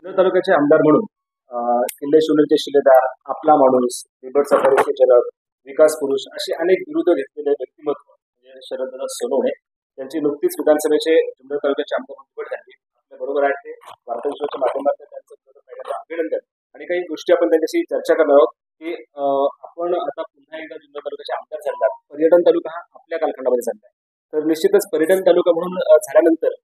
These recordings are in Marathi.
जुन्नर तालुक्याचे आमदार म्हणून किल्ले शिवनेरचे शिलेदार, आपला माणूस, बिबट सफारीचे जनक, विकास पुरुष असे अनेक बिरुदं घेतलेले व्यक्तिमत्व म्हणजे शरददादा सोनवणे यांची नुकतीच विधानसभेचे जुन्नर तालुक्याचे आमदार म्हणून निवड झाली. आपल्या बरोबर आहे ते वार्ताविश्वाच्या माध्यमातून त्यांचं पहिल्यांदा अभिनंदन आणि काही गोष्टी आपण त्यांच्याशी चर्चा करणार आहोत की आपण आता पुन्हा एकदा जुन्नर तालुक्याचे आमदार झाला. पर्यटन तालुका हा आपल्या कालखंडामध्ये झाला आहे. तर निश्चितच पर्यटन तालुका म्हणून झाल्यानंतर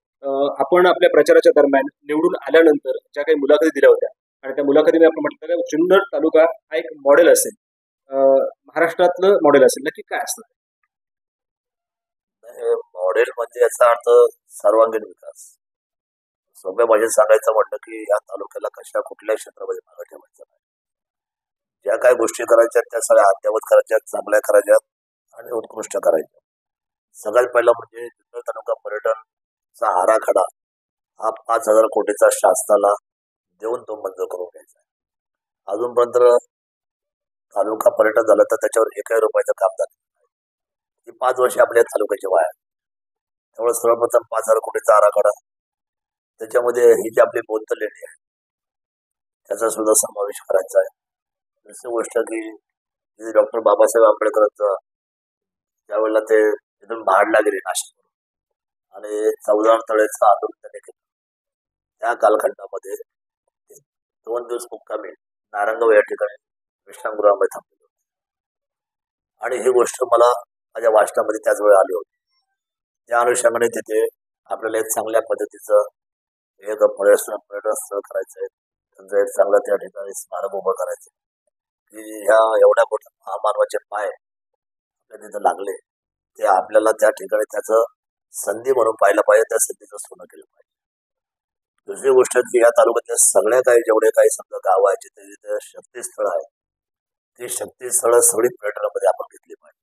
आपण आपल्या प्रचाराच्या दरम्यान निवडून आल्यानंतर ज्या काही मुलाखती दिल्या होत्या आणि त्या मुलाखतीने आपण म्हटलं की जुन्नर तालुका हा एक मॉडेल असेल, महाराष्ट्रातलं मॉडेल असेल. नक्की काय असतं? मॉडेल म्हणजे याचा अर्थ सर्वांगीण विकास. सोप्या भाषेत सांगायचं म्हटलं की या तालुक्याला कशा कुठल्याही क्षेत्रामध्ये मागे ठेवायचं नाही. ज्या काही गोष्टी करायच्या त्या सगळ्या अद्यावत करायच्या, चांगल्या करायच्या आणि उत्कृष्ट करायच्या. सगळ्यात पहिला म्हणजे जुन्नर तालुका पर्यटनचा आराखडा हा 5,000 कोटीचा शासनाला देऊन तो मंजूर करून घ्यायचा आहे. अजूनपर्यंत तालुका पर्यटन झालं तर त्याच्यावर एकही रुपयाचं काम झालं नाही. ही 5 वर्षे आपल्या तालुक्याची वाया. त्यामुळे सर्वप्रथम 5,000 कोटीचा आराखडा, त्याच्यामध्ये ही जी आपली बौद्ध लेणी आहे त्याचा सुद्धा समावेश करायचा आहे. दुसरी गोष्ट की डॉक्टर बाबासाहेब आंबेडकरांचा त्यावेळेला ते तिथून भाडला गेले नाशिक आणि 14 तळेचं आंदोलन त्यांनी केलं. त्या कालखंडामध्ये 2 दिवस मुक्कामी नारंगाव या ठिकाणी विश्रामगृहामध्ये थांबलेले होते आणि ही गोष्ट मला माझ्या वाचनामध्ये त्याच वेळी आली होती. त्या अनुषंगाने तिथे आपल्याला एक चांगल्या पद्धतीचं एक पर्यटन स्थळ करायचं आहे. त्यांचं एक चांगलं त्या ठिकाणी स्मारक उभं करायचं की ह्या एवढ्या मोठ्या महामानवाचे पाय आपल्या तिथं लागले ते आपल्याला त्या ठिकाणी त्याचं संधी म्हणून पाहिलं पाहिजे, त्या संधीचं सोनं केलं पाहिजे. दुसरी गोष्ट की या तालुक्यातले सगळ्या काही जेवढे काही समजा गाव आहे जिथे जिथे शक्तीस्थळ आहे ती शक्तीस्थळ सगळी पर्यटनामध्ये आपण घेतली पाहिजे.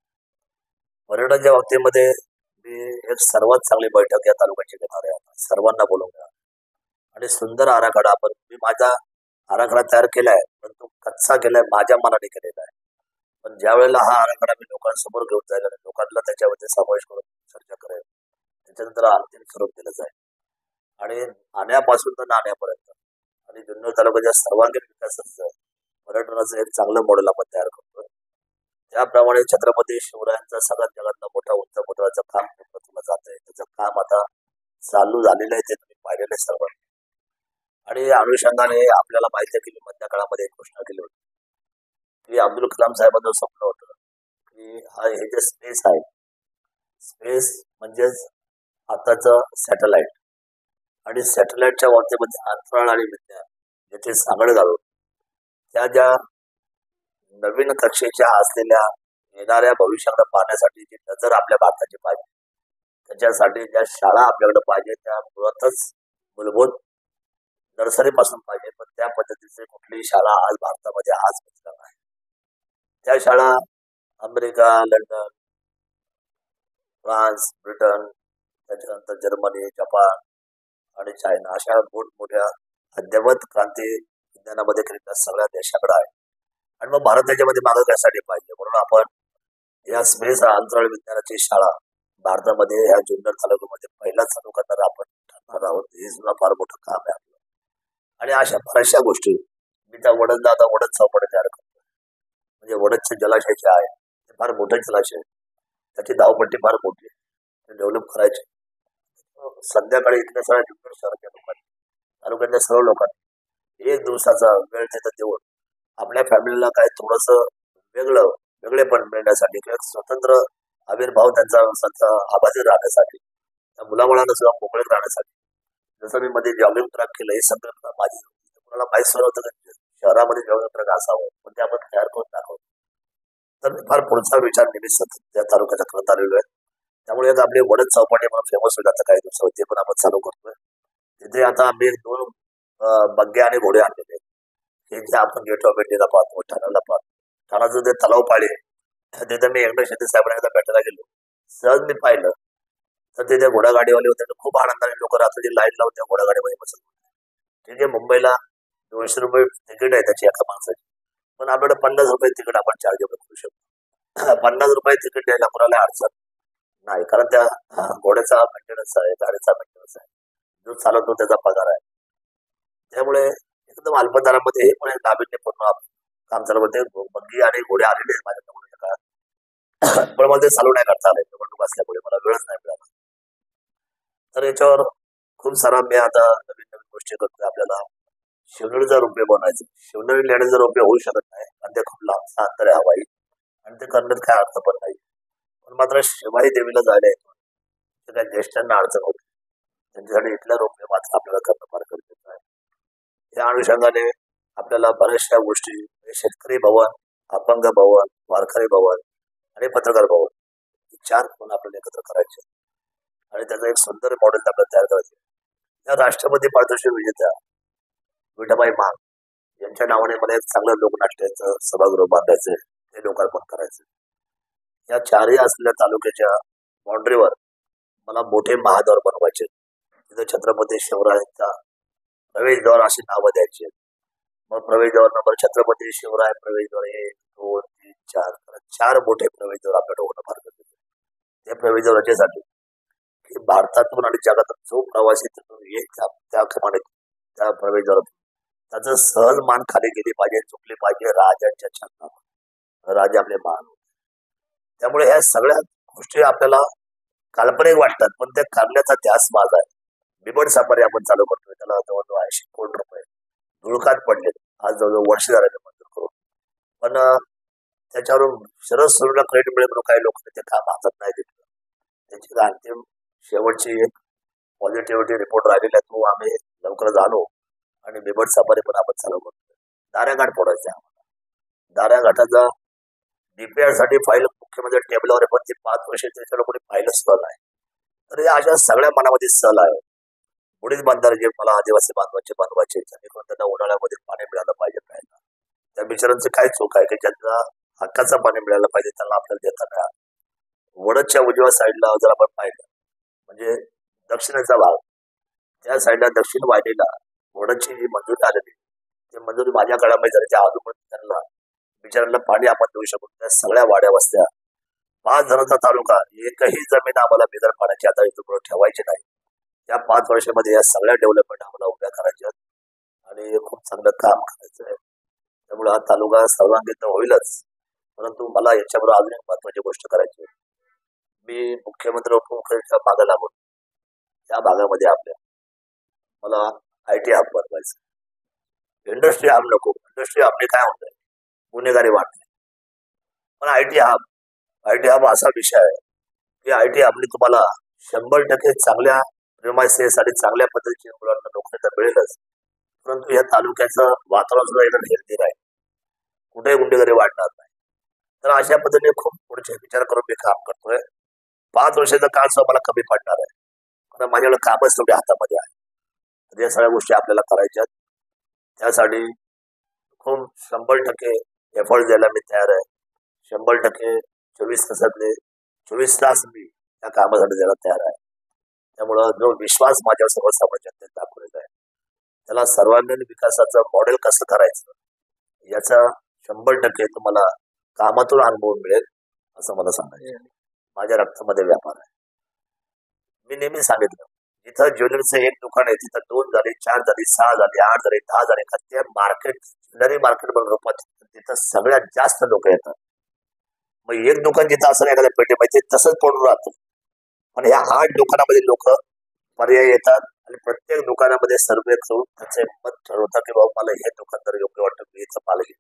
पर्यटनाच्या बाबतीमध्ये मी एक सर्वात चांगली बैठक या तालुक्याची घेणार आहे. सर्वांना बोलवून घ्या आणि सुंदर आराखडा मी माझा आराखडा तयार केलाय, पण तो कच्चा केलाय, माझ्या मनाने केलेला आहे. पण ज्या वेळेला हा आराखडा मी लोकांसमोर घेऊन जाईल आणि लोकांना त्याच्यामध्ये समावेश करून चर्चा करेल, त्याच्यानंतर अंतिम स्वरूप दिलं जाईल आणि आण्यापासून तर नाण्यापर्यंत आणि जुन्नर तालुक्याच्या सर्वांगीण विकासाचं पर्यटनाचं एक चांगलं मॉडेल आपण तयार करतोय. त्याप्रमाणे छत्रपती शिवरायांचा सगळ्यात जगातला मोठा उंच पुतळ्याचं काम तुला जात आहे. त्याचं काम आता चालू झालेलं आहे, ते तुम्ही पाहिलेलं आहे सर्वांनी. आणि या अनुषंगाने आपल्याला माहिती आहे की मध्य काळामध्ये एक घोषणा केली होती की अब्दुल कलाम साहेबांचं स्वप्न होतं की हे जे स्पेस आहे, स्पेस म्हणजेच आताचं सॅटेलाइट आणि सॅटेलाइटच्या बाबतीमध्ये अंतराळ आणि विज्ञान याची सांगड घालून त्या ज्या नवीन कक्षेच्या असलेल्या येणाऱ्या भविष्याकडे पाहण्यासाठी जी नजर आपल्या भारताची पाहिजे, त्याच्यासाठी ज्या शाळा आपल्याकडे पाहिजे त्या मुळातच मूलभूत नर्सरीपासून पाहिजे, पण त्या पद्धतीची कुठलीही शाळा आज भारतामध्ये आज नाही. त्या शाळा अमेरिका, लंडन, फ्रान्स, ब्रिटन, त्याच्यानंतर जर्मनी, जपान आणि चायना अशा मोठमोठ्या अद्ययावत क्रांती विज्ञानामध्ये केलेल्या सगळ्या देशाकडे आहे. आणि मग भारत त्याच्यामध्ये मागं त्यासाठी पाहिजे, म्हणून आपण या स्पेस अंतराळ विज्ञानाची शाळा भारतामध्ये ह्या जुन्नर तालुक्यामध्ये पहिला चालू करणार आपण ठरणार आहोत. हे सुद्धा फार मोठं काम आहे आपलं. आणि अशा बऱ्याचशा गोष्टी मी त्या वडदला आता वडद चौपाटी तयार करतो. म्हणजे वडदचे जलाशय जे आहे ते फार मोठे जलाशय, त्याची धावपट्टी फार मोठी आहे, ते डेव्हलप करायचे. संध्याकाळी इथल्या सगळ्या जुन्नर शहराच्या लोकांनी, तालुक्यातल्या सर्व लोकांनी एक दिवसाचा वेळ तिथं देऊन आपल्या फॅमिलीला काय थोडंसं वेगळेपण मिळण्यासाठी किंवा स्वतंत्र आविर्भाव त्यांचा आभासी राहण्यासाठी, त्या मुलामुळांना सुद्धा मोकळीक राहण्यासाठी, जसं मी मध्ये जॉगिंग ट्रॅक केलं, हे संकल्पना माझी होती. कोणाला माहीत सुरू होतं की शहरामध्ये जॉगिंग ट्रॅक असावं, पण ते आपण तयार करून दाखवतो. तर मी फार पुढचा विचार नेहमीच सतत त्या तालुक्याचा करत आलेलो आहे. त्यामुळे आता आपली वडद चौपाटी म्हणून फेमस होईल आता काही दिवसावर, ते पण आपण चालू करतोय. तिथे आता आम्ही 2 बग्गे आणि घोडे आणलेले आहेत. हे जे आपण गेट ऑफ इंडियाला पाहतो, ठाण्याला पाहतो, ठाण्याचं जे तलाव पाळी तिथे मी एकदा शेती साहेबांना भेटायला गेलो. सहज मी पाहिलं तर तिथे घोडागाडीवाले होते, खूप आनंदाने लोक रात्रीची लाईन लावून त्या घोडागाडीमध्ये बसत होते. ठीक आहे, मुंबईला 200 रुपये तिकीट आहे त्याची एका माणसाची, पण आपल्याकडे 50 रुपये तिकीट आपण चार्जेबल करू शकतो. 50 रुपये तिकीट द्यायला कोणाला अडचण नाही, कारण त्या घोड्याचा मेंटेनन्स आहे, गाडीचा मेंटेनन्स आहे, जो चालवतो त्याचा पगार आहे. त्यामुळे एकदम अल्प दरामध्ये हे पण एक नाविन्यपूर्ण काम चालू होते. बग्गी आणि घोडे आलेले आहेत माझ्या निवडणुकीच्या काळात, पण मला ते चालू नाही करता आले निवडणूक असल्यामुळे मला वेळच नाही मिळाला. तर याच्यावर खूप सारा मी आता नवीन नवीन गोष्टी करतोय. आपल्याला शिवनेरीचा रोपवे बनवायचं. शिवनेरी लेण्याचा रोपवे होऊ शकत नाही आणि ते खूप लांबचा अंतर आहे हवाई, आणि ते करण्यात काय अर्थ पण नाही. पण मात्र शिवाई देवीला जायला येतो ते काही ज्येष्ठांना अडचण होती, त्यांच्यासाठी इथल्या रोपवे मात्र आपल्याला करणं फार गरजेचं आहे. या अनुषंगाने आपल्याला बऱ्याचशा गोष्टी म्हणजे शेतकरी भवन, अपंग भवन, वारकरी भवन आणि पत्रकार भवन हे 4 भवन आपल्याला एकत्र करायचे आणि त्याचं एक सुंदर मॉडेल आपल्याला तयार करायचे. या राष्ट्रपती पारितोषिक विजेत्या विठाबाई मान यांच्या नावाने मला एक चांगलं लोकनाट्याचं सभागृह बांधायचं, ते लोकार्पण करायचं. या 4ही असलेल्या तालुक्याच्या बाउंड्रीवर मला मोठे महाद्वार बनवायचे. तिथे छत्रपती शिवरायांचा प्रवेशद्वार अशी नावं द्यायची. मग प्रवेशद्वार नंबर छत्रपती शिवराय प्रवेशद्वार 1, 2, 3, 4 4 मोठे प्रवेशद्वार आपल्याला होणं फार गरजेचं आहे. त्या प्रवेशद्वार याच्यासाठी की भारतातून आणि जगातून जो प्रवासी तिथून येईल त्या क्रमाने त्या प्रवेशद्वारातून त्याचं सहज मान खाली गेली पाहिजे, चुकली पाहिजे राजांच्या छंदावर. राजे आपले मान होते. त्यामुळे ह्या सगळ्या गोष्टी आपल्याला काल्पनिक वाटतात, पण त्या करण्याचा ध्यास माझा आहे. बिबट सफारी आपण चालू करतोय, त्याला जवळजवळ 80 कोटी रुपये धुळकात पडले. आज जवळजवळ वर्ष झाले मंजूर करून, पण त्याच्यावरून शरद सुरूला क्रेडिट मिळेल म्हणून काही लोक ते काम हातात नाही घेतलं. त्याची अंतिम शेवटची एक पॉझिटिव्हिटी रिपोर्ट राहिलेला आहे, तो आम्ही लवकरच आणू आणि बिबट सफारी पण आपण चालू करतोय. दाऱ्याघाट फोडायचं आहे आम्हाला. दाऱ्याघाटाचा डीपीआर साठी फाईल मुख्यमंत्री टेबलवर आहे, पण ती 5 वर्ष त्याच्यावर कोणी फाईलच सुद्धा नाही. तर या अशा सगळ्या मनामध्ये सल आहे. पुढील बांधारे जे मला आदिवासी बांधवाचे जेणेकरून त्यांना उन्हाळ्यामध्ये पाणी मिळालं पाहिजे प्यायला. त्या बिचारांचं काय चूक आहे की ज्यांना हक्काचं पाणी मिळालं पाहिजे त्यांना आपल्याला देता मिळालं. वडदच्या उजव्या साईडला जर आपण पाहिलं म्हणजे दक्षिणेचा भाग, त्या साईडला दक्षिण वाहिनीला वडदची जी मंजुरी आलेली ती मंजुरी माझ्या काळामध्ये झाली. त्या अजून त्यांना बिचारांना पाणी आपण देऊ शकतो. त्या सगळ्या वाड्या वस्त्या 5 जणांचा तालुका, एकही जमीन आम्हाला बिगर पाण्याची आता इथं ठेवायची नाही. या 5 वर्षामध्ये या सगळ्या डेव्हलपमेंट आम्हाला उभ्या करायच्या आणि खूप चांगलं काम करायचं आहे. त्यामुळे हा तालुका सर्वांगीण होईलच, परंतु मला याच्याबरोबर अजून एक महत्वाची गोष्ट करायची आहे. मी मुख्यमंत्री उपमुख्यमंत्र्यांच्या मागे लागून या भागामध्ये आपल्या मला IT हब बनवायचं. इंडस्ट्री हब नको. इंडस्ट्री हबने काय होतंय, गुन्हेगारी वाढते. पण IT हब असा विषय आहे की IT हबने तुम्हाला 100% चांगल्या प्रिमायसेस आणि चांगल्या पद्धतीची मुलांना नोकरी तर मिळेलच, परंतु या तालुक्याचं वातावरण सुद्धा एकदम हेल्दी राहील, कुठेही गुन्हेगारी वाढणार नाही. तर अशा पद्धतीने खूप पुढचे विचार करून मी काम करतोय. 5 वर्षाचा काळ सुद्धा मला कमी पडणार आहे, कारण माझ्याकडे कामच तेवढे हातामध्ये आहे. तर या सगळ्या गोष्टी आपल्याला करायच्या. त्यासाठी खूप 100% एफर्ट द्यायला मी तयार आहे. 100% 24 तासातले 24 तास मी या कामासाठी द्यायला तयार आहे. त्यामुळं जो विश्वास माझ्यावर सर्वसामान्य जनतेने दाखवलेला आहे, त्याला सर्वांगीण विकासाचं मॉडेल कसं करायचं याचा 100% तुम्हाला कामातून अनुभव मिळेल असं मला सांगायचं. माझ्या रक्तामध्ये व्यापार आहे. मी नेहमी सांगितलं, जिथं ज्वेलरीचं एक दुकान आहे तिथं 2 झाले, 4 झाले, 6 झाले, 8 झाले, 10 झाले, ते मार्केट ज्वेलरी मार्केट म्हणून रूपात तिथं सगळ्यात जास्त लोक येतात. मग एक दुकान जिथं असं एखाद्या पेठेमध्ये तसंच पडून राहतं, पण ह्या 8 दुकानामध्ये लोक पर्याय येतात आणि प्रत्येक दुकानामध्ये सर्वे करून त्याचे मत ठरवतात की बाबा मला हे दुकानदार योग्य वाटतं, मी याचं पाल घेईन.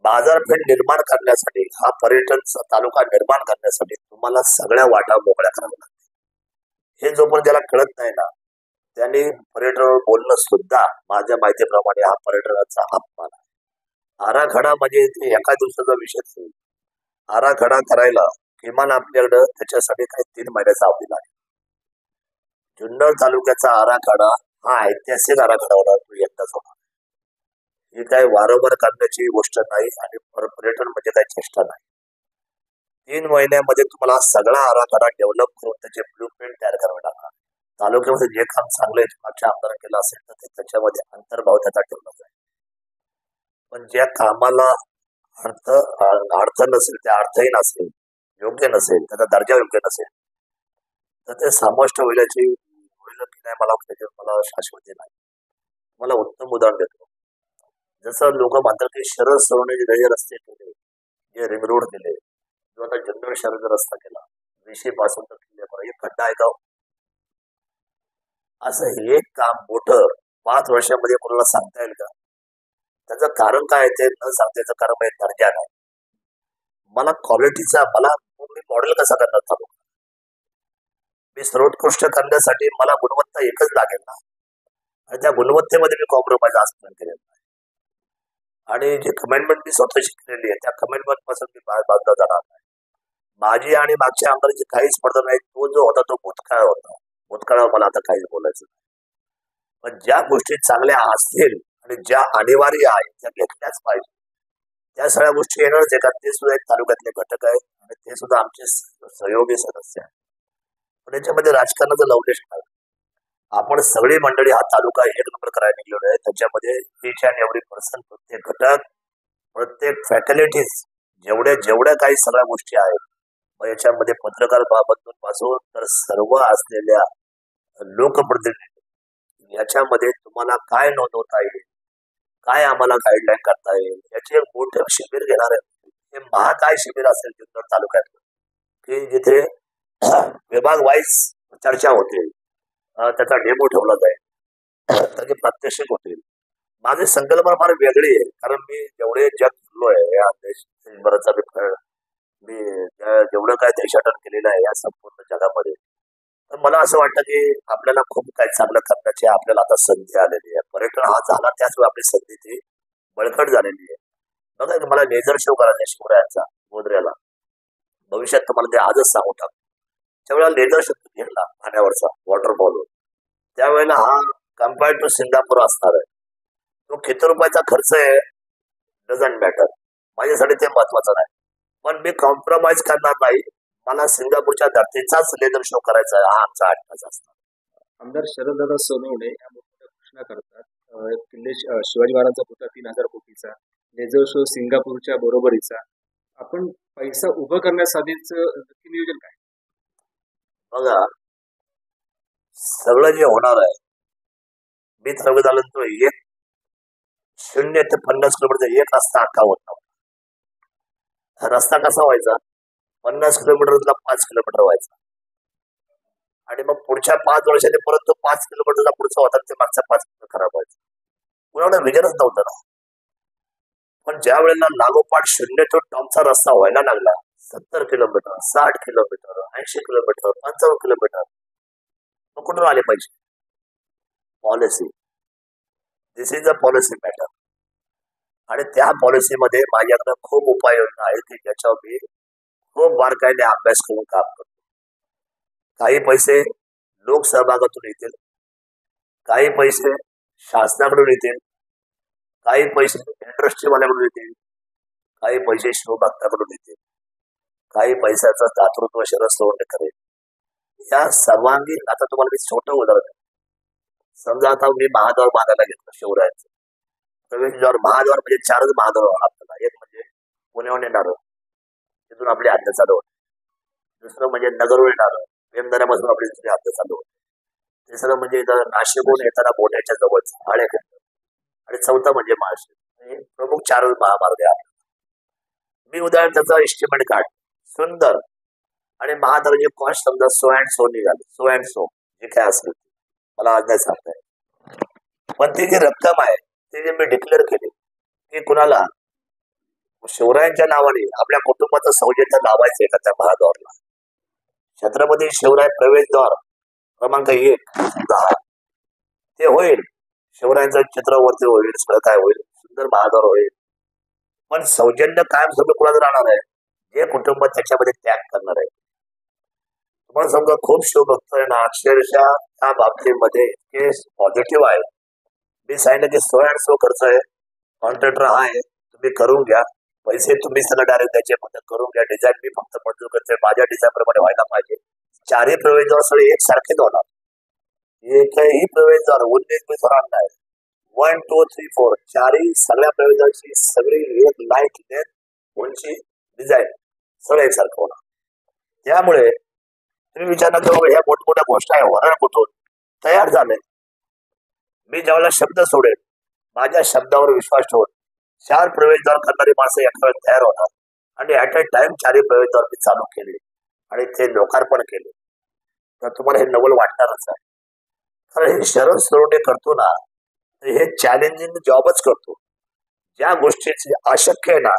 बाजारपेठ निर्माण करण्यासाठी, हा पर्यटनचा तालुका निर्माण करण्यासाठी तुम्हाला सगळ्या वाटा मोकळ्या कराव्या लागतात. हे जोपर्यंत त्याला कळत नाही ना, त्यांनी पर्यटनावर बोलणं सुद्धा माझ्या माहितीप्रमाणे हा पर्यटनाचा अपमान आहे. आराखडा म्हणजे ते एका दिवसाचा विषय नाही. आराखडा करायला किमान आपल्याकडं त्याच्यासाठी काही 3 महिन्याचा अवधी लागेल. जुन्नर तालुक्याचा आराखडा हा ऐतिहासिक आराखडा होणार, तो एकदाच होणार. ही काही वारंवार करण्याची गोष्ट नाही आणि पर्यटन म्हणजे काही चेष्टा नाही. 3 महिन्यामध्ये तुम्हाला सगळा आराखडा डेव्हलप करून त्याचे ब्लूप्रिंट तयार करावे लागणार. तालुक्यामध्ये जे काम चांगले मागच्या आमदार केलं असेल तर ते त्याच्यामध्ये अंतर्भाव त्याचा ठेवला जाईल. पण ज्या कामाला अर्थ नसेल, त्या अर्थहीन असेल, योग्य नसेल, त्याचा दर्जा योग्य नसेल, तर ते समाविष्ट होईल की नाही मला शाश्वती नाही. मला उत्तम उदाहरण देतो. जसं लोक म्हणतात की शरद सोडवणे जे रस्ते केले, जे रिंग रोड केले, जो आता जुन्नर शहराचा रस्ता केला, विशे पासून तर किल्ल्यापर्यंत एक खड्डा आहे का हो? असं हे एक काम मोठं 5 वर्षामध्ये कोणाला सांगता येईल का? त्याचं कारण काय आहे ते न सांगता याचं कारण म्हणजे दर्जा नाही. मला क्वालिटीचा मी मॉडेल कसा करणार चालू? मी सर्वोत्कृष्ट करण्यासाठी मला गुणवत्ता एकच लागेल ना, आणि त्या गुणवत्तेमध्ये मी कॉम्प्रोमाइज आजपर्यंत केलेलं नाही. आणि जे कमेंटमेंट मी स्वतः शिकलेली आहे त्या कमेंटमेंट पासून मी बाजूला जाणार नाही. माझी आणि मागच्या आमदाराची काहीच स्पर्धा नाही. तो जो होता तो भूतकाळ होता. भूतकाळावर मला आता काहीच बोलायचं नाही. पण ज्या गोष्टी चांगल्या असतील आणि ज्या अनिवार्य आहेत त्या घेतल्याच पाहिजे. त्या सगळ्या गोष्टी येणारच आहे का? ते सुद्धा एक तालुक्यातले घटक आहेत आणि ते सुद्धा आमचे सहयोगी सदस्य आहेत. पण याच्यामध्ये राजकारणाचा लवलेश नाही. आपण सगळी मंडळी हा तालुका एक नंबर करायला निघलेलो आहे. त्याच्यामध्ये each and every person, प्रत्येक घटक, प्रत्येक फॅकल्टीज, जेवढ्या काही सगळ्या गोष्टी आहेत, मग याच्यामध्ये पत्रकार पासून तर सर्व असलेल्या लोकप्रतिनिधी, याच्यामध्ये तुम्हाला काय नोंदवता येईल, काय आम्हाला गाईडलाईन करता येईल, याचे एक मोठे शिबिर घेणार आहे. हे महाकाय शिबिर असेल जुन्नर तालुक्यात, की जिथे विभाग वाईज चर्चा होतील, त्याचा डेमो ठेवला जाईल, त्याचे प्रात्यक्षिक होतील. माझी संकल्पना फार वेगळी आहे, कारण मी जेवढे जग फिरलोय या देशभराचा मी जेवढं काय देशाटन केलेलं आहे या संपूर्ण जगामध्ये, तर मला असं वाटतं की आपल्याला खूप काही चांगलं करण्याची आपल्याला आता संधी आलेली आहे. पर्यटन हा झाला त्याचवेळी आपली संधी ती बळकट झालेली आहे. बघा की मला लेझर शो करायचा शिवरायांचा गोदऱ्याला, भविष्यात तुम्हाला ते आजच सांगू टाकतो. त्यावेळेला लेझर शो घेतला पाण्यावरचा वॉटरफॉल, त्यावेळेला हा कम्पेअर्ड टू सिंगापूर असणार आहे. तो किती रुपयाचा खर्च आहे डझंट मॅटर, माझ्यासाठी ते महत्वाचं नाही. पण मी कॉम्प्रोमाइज करणार नाही. मला सिंगापूरच्या धर्तीचाच लेझर शो करायचा आहे, हा आमचा अट्टाच असणार. आमदार शरददादा सोनवणे या मोठ्या घोषणा करतात. किल्ले शिवाजी महाराजांचा पुतळा 3,000 कोटीचा, लेझर शो सिंगापूरच्या बरोबरीचा. आपण पैसा उभं करण्यासाठीच नक्की नियोजन काय? बघा, सगळं जे होणार आहे, मी ठरवत आलं तो 0 ते 50 किलोमीटर एक रस्ता अख्खा होता. हा रस्ता कसा व्हायचा? 50 किलोमीटरला 5 किलोमीटर व्हायचा, आणि मग पुढच्या 5 वर्षांनी परत तो 5 किलोमीटरचा पुढचा होता, ते मागचा 5 किलोमीटर खराब व्हायचा. कुणाला विचारच नव्हतं ना. पण ज्या वेळेला लागोपाठ 0 ते टॉपचा रस्ता व्हायला लागला, 70 किलोमीटर, 60 किलोमीटर, 80 किलोमीटर, 55 किलोमीटर, मग कुठून आले पाहिजे? Policy. This is a policy matter. आणि त्या पॉलिसीमध्ये माझ्याकडे खूप उपाययोजना आहेत की ज्याच्यावर मी खूप बारकाईने अभ्यास करून काम करतो. काही पैसे लोक सहभागातून येतील, काही पैसे शासनाकडून येतील, काही पैसे इंडस्ट्रीवाल्याकडून येतील, काही पैसे शिवभक्ताकडून येतील, काही पैशाचं दातृत्व शरद सोडणे करेल. या सर्वांगीण, आता तुम्हाला मी छोटं उदाहरण, समजा आता मी महाद्वार बांधायला घेतलं शिवरायांचं प्रवेशद्वार. महाद्वार म्हणजे 4च महाद्वार आपल्याला. एक म्हणजे पुण्याहून येणार, तिथून आपली हद्द चालू होते. दुसरं म्हणजे नगरहून येणार, प्रेमदारापासून आपली दुसरी हद्द चालू होते. तिसरं म्हणजे इथं नाशिकहून येताना बोट्याच्या जवळच आळेखंड, आणि चौथं म्हणजे महाराष्ट्र. हे प्रमुख 4च महामार्ग आहे. मी उदाहरण त्याचा एस्टिमेट काढ सुंदर, आणि महाद्वाराची कॉस्ट समजा 100 अँड 100 निघाली, 100 अँड 100 जे काय असेल मला आज नाही सांगताय. पण ती जी रक्कम आहे ती जी मी डिक्लेअर केली की कुणाला शिवरायांच्या नावाने आपल्या कुटुंबाचं सौजन्य लावायचंय का त्या महाद्वारला, छत्रपती शिवराय प्रवेशद्वार क्रमांक 1 10 ते होईल. शिवरायांचं चित्र वरती होईल, सगळं काय होईल, सुंदर महाद्वार होईल. पण सौजन्य कायम सगळं कुणाला राहणार आहे? जे कुटुंब त्याच्यामध्ये त्याग करणार आहे. तुम्हाला समजा खूप शिवभक्त आहे ना, अक्षरशः त्या बाबतीमध्ये इतके पॉझिटिव्ह आहे. मी सांगितलं की 100 अँड 100 खर्च आहे, कॉन्ट्रॅक्टर आहे, तुम्ही करून घ्या, पैसे तुम्ही सगळं डायरेक्ट त्याचे मदत करून घ्या, डिझाईन मी फक्त मंजूर करते, माझ्या डिझाईन प्रमाणे व्हायला पाहिजे. 4ही प्रवेशद्वार सगळे एकसारखेच होणार, एकही प्रवेशद्वार 19 होणार नाही. 1 2 3 4 4ही सगळ्या प्रवेशद्वाराची सगळी एक लाईट लेंथ, उंची, डिझाईन सगळं एकसारखं होणार. त्यामुळे तुम्ही विचारणार की ह्या मोठमोठ्या गोष्टी आहे होणार कुठून? तयार झाले. मी ज्यावेळेला शब्द सोडेल, माझ्या शब्दावर विश्वास ठेवून 4 प्रवेशद्वार करणारी माणसं एका वेळेस तयार होतात आणि ऍट अ टाइम 4 प्रवेशद्वार मी चालू केले आणि ते लोकार्पण केले. तर तुम्हाला हे नवल वाटणारच आहे. कारण हे शरद सोनवणे करतो ना, तर हे चॅलेंजिंग जॉबच करतो. ज्या गोष्टीची अशक्य आहे ना,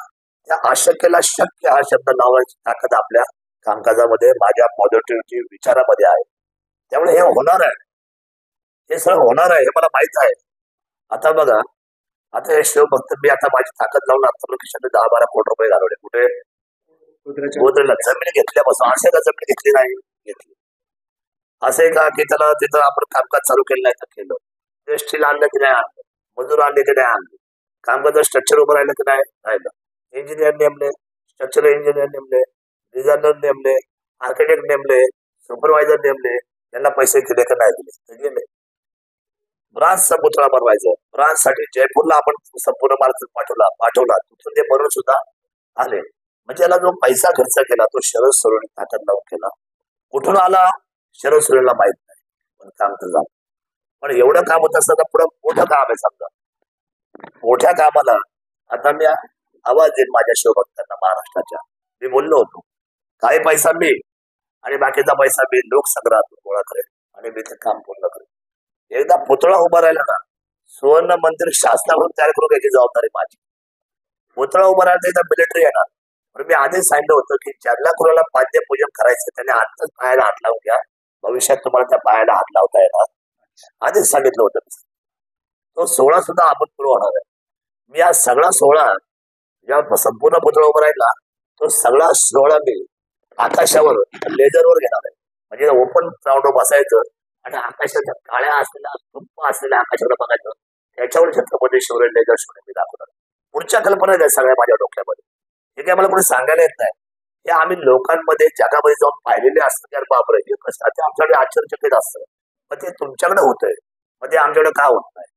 त्या अशक्यला शक्य हा शब्द लावायची ताकद आपल्या कामकाजामध्ये, माझ्या पॉझिटिव्हिटी विचारामध्ये आहे. त्यामुळे हे होणार आहे, हे सगळं होणार आहे, हे मला माहित आहे. आता बघा, आता हे शिवभक्त मी आता माझी ताकद लावून आता खिशाने 10-12 कोटी रुपये घालवले. कुठे? गोदरेला. जमीन घेतल्यापासून. असे का जमीन घेतली नाही? घेतली. असे का की त्याला तिथं आपण कामकाज चालू केलं नाही तर केलं. ते स्टील आणलं की नाही आणलं, मजूर आणले की नाही आणले, कामकाज स्ट्रक्चर उभं राहिलं की नाही राहिलं, इंजिनियर नेमले, स्ट्रक्चरल इंजिनियर नेमले, डिझायनर नेमले, आर्किटेक्ट नेमले, सुपरवायझर नेमले, त्यांना पैसे दिले का नाही दिले? ते गेले. ब्रांचचा पुतळा बनवायचा, ब्रांचसाठी जयपूरला आपण संपूर्ण मार्ग पाठवला, तिथून ते बनवून सुद्धा आले. म्हणजे याला जो पैसा खर्च केला तो शरद सोनवणे ताकद लावून केला. कुठून आला शरद सोनवणेला माहित नाही, पण काम तर झालं. पण एवढं काम होत असताना पुढं मोठं काम आहे. समजा मोठ्या कामाला आता मी आवाज देईन माझ्या शिवभक्तांना महाराष्ट्राच्या. मी बोललो होतो, काही पैसा मी आणि बाकीचा पैसा मी लोकसंग्रहातून गोळा करेन आणि मी ते काम पूर्ण करेन. एकदा पुतळा उभा राहिला ना, सुवर्ण मंदिर शासनाकडून तयार करून घ्यायची जबाबदारी माझी. पुतळा उभा राहिला तर मिलिटरी येणार. पण मी आधीच सांगितलं होतं की ज्यांना कोणाला पाद्यपूजन करायचं त्याने आताच पायाला हात लावून घ्या, भविष्यात तुम्हाला त्या पायाला हात लावता येणार. आधीच सांगितलं होतं. तो सोहळा सुद्धा अभूतपूर्व होणार आहे. मी आज सगळा सोहळा जेव्हा संपूर्ण पुतळा उभा राहिला, तो सगळा सोहळा मी आकाशावर लेझरवर घेणार आहे. म्हणजे ओपन ग्राउंड बसायचं आणि आकाशाच्या काळ्या असलेल्या धुप्प असलेल्या आकाशाकडे बघायचं, त्याच्यावर छत्रपती शिवराय लेझर शो मी दाखवणार. पुढच्या कल्पना आहेत सगळ्या माझ्या डोक्यामध्ये. हे काय मला कोणी सांगायला येत नाही. हे आम्ही लोकांमध्ये जगामध्ये जाऊन पाहिलेले असतं की बापरे हे कसं, ते आमच्याकडे आश्चर्यचकित असतं. मग ते तुमच्याकडे होतंय, मग ते आमच्याकडे का होत नाही?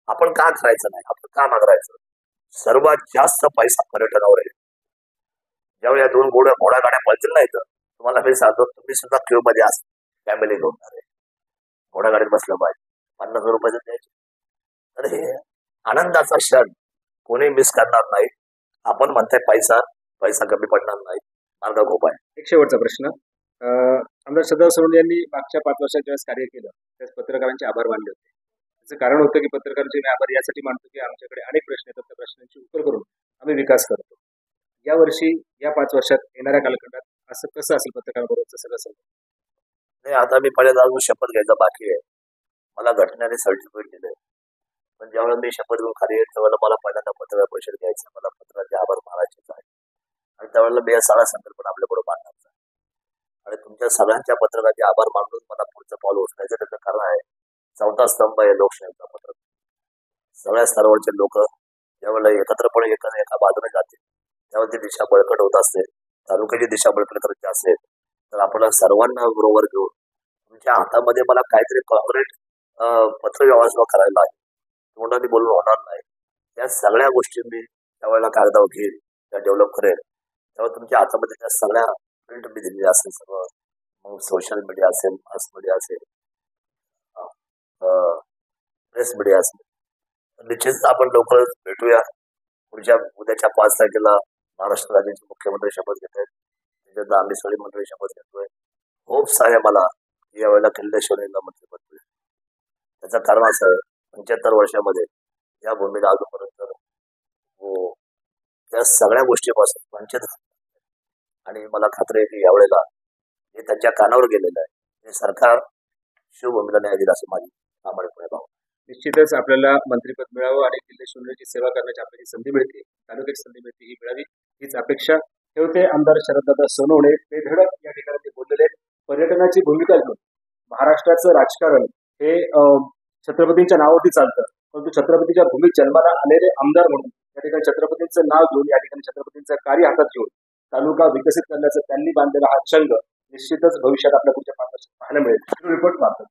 आपण का करायचं नाही? आपण का मागरायचं? सर्वात जास्त पैसा पर्यटनावर आहे. ज्यावेळी या 2 घोडा गाड्या पळतील नाही तर तुम्हाला मी सांगतो, तुम्ही सुद्धा क्यू मध्ये असता, फॅमिली घेऊन घोडा गाडीत बसलं पाहिजे, 50,000 रुपये द्यायचे. तर हे आनंदाचा क्षण कोणी मिस करणार नाही. आपण म्हणताय पैसा कमी पडणार नाही, मार्ग खूप आहे. एक शेवटचा प्रश्न. आमदार शरद सोनवणे यांनी मागच्या 5 वर्षात ज्यावेळेस कार्य केलं त्यावेळेस पत्रकारांचे आभार मानले होते. त्याचं कारण होतं की पत्रकारांचे मी आभार यासाठी मानतो की आमच्याकडे अनेक प्रश्न येतात, त्या प्रश्नांची उत्तर करून आम्ही विकास करतो. या वर्षी या 5 वर्षात येणाऱ्या कालखंडात असं कसं असेल पत्रकारांबरोबरचं सगळं असेल? नाही, आता मी पहिल्यांदा अजून शपथ घ्यायचा बाकी आहे. मला घटनेने सर्टिफिकेट दिलंय, पण ज्यावेळेला मी शपथ घेऊन खाली येईल त्यावेळेला मला पहिल्यांदा पत्रकार परिषद घ्यायचं, मला पत्रकारांचे आभार मानायचेच आहे. आणि त्यावेळेला मी या सगळ्या संकल्पना आपल्याबरोबर मांडणार आहे. आणि तुमच्या सगळ्यांच्या पत्रकारांचे आभार मानून मला पुढचं पाऊल उचलायचं. त्याचं कारण आहे 4था स्तंभ आहे लोकशाहीचा पत्रकार. सगळ्या स्तरावरचे लोक ज्यावेळेला एकत्रपणे एका बाजूने जातील त्यावेळेला ती दिशा बळकट होत असते. तालुक्याची दिशा बळकट करायची असेल तर आपल्याला सर्वांना बरोबर घेऊन तुमच्या हातामध्ये मला काहीतरी कॉन्क्रीट पत्रव्यवहार सुद्धा करायला आहे. तोंडाने बोलून होणार नाही. त्या सगळ्या गोष्टी मी त्यावेळेला कागदावर घेईल, त्या डेव्हलप करेल. तेव्हा तुमच्या हातामध्ये त्या सगळ्या प्रिंट मी दिलेली असेल, सगळं मग सोशल मीडिया असेल, मास मीडिया असेल, प्रेस मीडिया असेल. निश्चित आपण लवकरच भेटूया. उद्याच्या 5 तारखेला महाराष्ट्र राज्याचे मुख्यमंत्री शपथ घेत आहेत, त्याच्यात आम्ही सगळे मंत्री शपथ घेतोय. होप्स आहे मला यावेळेला किल्लेश्वरीला मंत्रिपद मिळेल. त्याचं कारण असं 75 वर्षामध्ये या भूमीला अजूनपर्यंत त्या सगळ्या गोष्टीपासून वंचित आणि मला खात्री आहे की यावेळेला हे त्यांच्या कानावर गेलेलं आहे. हे सरकार शिवभूमीला न्याय दिला असं माझी प्रामाणिकपणे भाव. निश्चितच आपल्याला मंत्रिपद मिळावं आणि किल्ले शिवनेरीची सेवा करण्याची आपल्याला संधी मिळते, तालुक्याची संधी मिळते, ही मिळावी हीच अपेक्षा ठेवते. आमदार शरददादा सोनवणे बेधडक या ठिकाणी ते बोललेले. पर्यटनाची भूमिका घेऊन महाराष्ट्राचं राजकारण हे छत्रपतींच्या नावावरती चालतं, परंतु छत्रपतीच्या भूमीत जन्माला आलेले आमदार म्हणून या ठिकाणी छत्रपतींचं नाव घेऊन, या ठिकाणी छत्रपतींचं कार्य हातात घेऊन तालुका विकसित करण्याचं त्यांनी बांधलेला हा चंग निश्चितच भविष्यात आपल्या पुढच्या 5 वर्षात पाहायला मिळेल. रिपोर्ट मार्फत